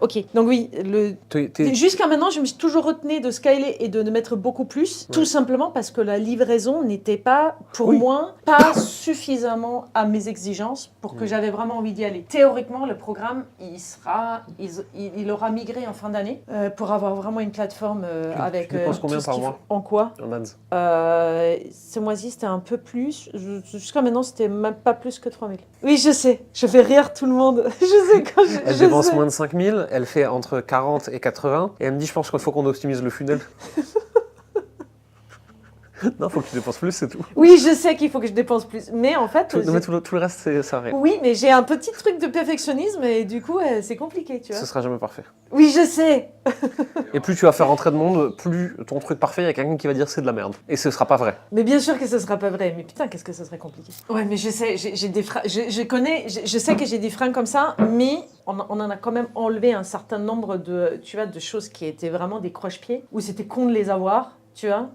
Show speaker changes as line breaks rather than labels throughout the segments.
Ok, donc oui, jusqu'à maintenant, je me suis toujours retenue de scaler et de mettre beaucoup plus, tout simplement parce que la livraison n'était pas, pour moi, pas suffisamment à mes exigences pour que j'avais vraiment envie d'y aller. Théoriquement, le programme, il aura migré en fin d'année pour avoir vraiment une plateforme avec...
Tu dépenses combien par mois?
En quoi?
En ads.
Ce mois-ci, c'était un peu plus. Jusqu'à maintenant, c'était même pas plus que 3 000. Oui, je sais. Je fais rire tout le monde. Je sais quand je...
Elle dépense moins de 5 000, elle fait entre 40 et 80, et elle me dit, je pense qu'il faut qu'on optimise le funnel. Non, faut que tu dépenses plus, c'est tout.
Oui, je sais qu'il faut que je dépense plus. Mais en fait...
Tout le reste, ça arrive.
Oui, mais j'ai un petit truc de perfectionnisme et du coup, c'est compliqué, tu vois.
Ce sera jamais parfait.
Oui, je sais.
Et plus tu vas faire rentrer de monde, plus ton truc parfait, il y a quelqu'un qui va dire c'est de la merde. Et ce sera pas vrai.
Mais bien sûr que ce sera pas vrai. Mais putain, qu'est-ce que ce serait compliqué. Ouais, mais je sais, j'ai des freins. Je sais que j'ai des freins comme ça, mais on en a quand même enlevé un certain nombre de choses qui étaient vraiment des croche-pieds, où c'était con de les avoir, tu vois.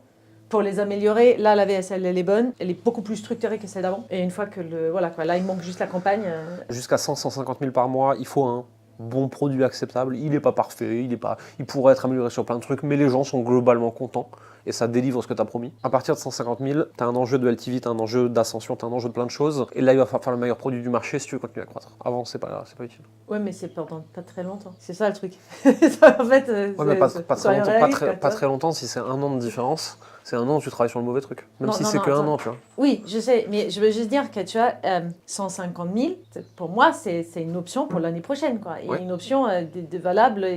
Pour les améliorer, là, la VSL, elle est bonne. Elle est beaucoup plus structurée que celle d'avant. Et une fois que là, il manque juste la campagne.
Jusqu'à 100-150 000 par mois, il faut un bon produit acceptable. Il n'est pas parfait, il pourrait être amélioré sur plein de trucs, mais les gens sont globalement contents. Et ça délivre ce que tu as promis. À partir de 150 000, tu as un enjeu de LTV, tu as un enjeu d'ascension, tu as un enjeu de plein de choses. Et là, il va falloir faire le meilleur produit du marché si tu veux continuer à croître. Avant, c'est pas utile.
Ouais, mais c'est pendant pas très longtemps. C'est ça le truc. En fait,
ouais, mais pas très longtemps, si c'est 1 an de différence. C'est 1 an où tu travailles sur le mauvais truc. Même si c'est que 1 an, tu vois.
Oui, je sais, mais je veux juste dire que tu vois, 150 000, pour moi, c'est une option pour l'année prochaine, quoi. Et une option valable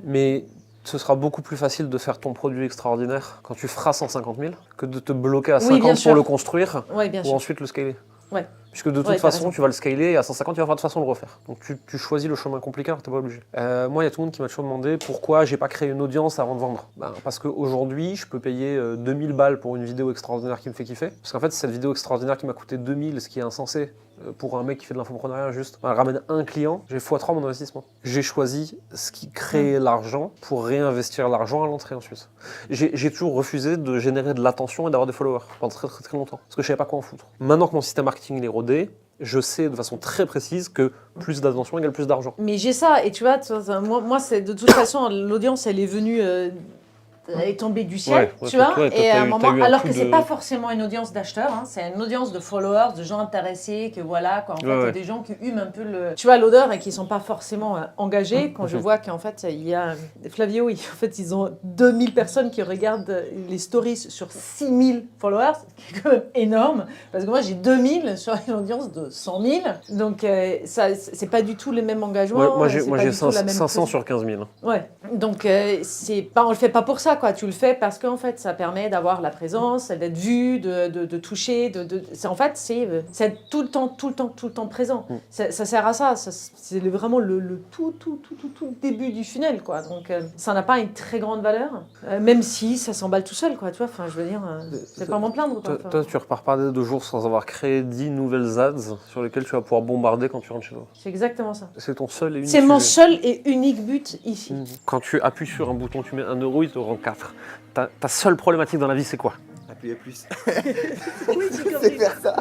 Mais ce sera beaucoup plus facile de faire ton produit extraordinaire quand tu feras 150 000 que de te bloquer à 50 pour le construire ou ensuite le scaler.
Ouais.
Puisque de toute façon, tu vas le scaler et à 150, tu vas de toute façon le refaire. Donc tu choisis le chemin compliqué alors que tu n'es pas obligé. Moi, il y a tout le monde qui m'a toujours demandé pourquoi j'ai pas créé une audience avant de vendre. Parce qu'aujourd'hui, je peux payer 2000 balles pour une vidéo extraordinaire qui me fait kiffer. Parce qu'en fait, cette vidéo extraordinaire qui m'a coûté 2000, ce qui est insensé pour un mec qui fait de l'infoprenariat juste, elle ramène un client, j'ai x3 mon investissement. J'ai choisi ce qui crée l'argent pour réinvestir l'argent à l'entrée ensuite. J'ai toujours refusé de générer de l'attention et d'avoir des followers pendant très très très longtemps. Parce que je savais pas quoi en foutre. Maintenant que mon système marketing est rodé, je sais de façon très précise que plus d'attention égale plus d'argent.
Mais j'ai ça, et tu vois, moi c'est de toute façon, l'audience, elle est venue... elle est tombée du ciel, tu vois, et à un moment, alors que c'est pas forcément une audience d'acheteurs, hein, c'est une audience de followers, de gens intéressés, que voilà, quoi, en fait, des gens qui hument un peu l'odeur et qui sont pas forcément engagés. Quand je vois qu'en fait, il y a Flavio, en fait, ils ont 2000 personnes qui regardent les stories sur 6000 followers, ce qui est quand même énorme, parce que moi, j'ai 2000 sur une audience de 100 000, donc ça, c'est pas du tout le même engagement.
Moi, j'ai 500 sur 15 000.
Ouais, donc on le fait pas pour ça. Quoi. Tu le fais parce qu'en fait, ça permet d'avoir la présence, d'être vu, de toucher. En fait, c'est être tout le temps présent. Ça sert à ça. C'est vraiment le tout début du funnel. Quoi. Donc, ça n'a pas une très grande valeur, même si ça s'emballe tout seul. Quoi, tu vois. Enfin, je veux dire, c'est pas m'en plaindre. Quoi.
Toi, tu repars pas 2 jours sans avoir créé 10 nouvelles ads sur lesquelles tu vas pouvoir bombarder quand tu rentres chez toi.
C'est exactement ça.
C'est ton seul et unique
C'est mon seul et unique but ici.
Quand tu appuies sur un bouton, tu mets 1 euro, il te rend 4. Ta seule problématique dans la vie, c'est quoi?
Appuyer plus.
Oui,
Je sais faire ça.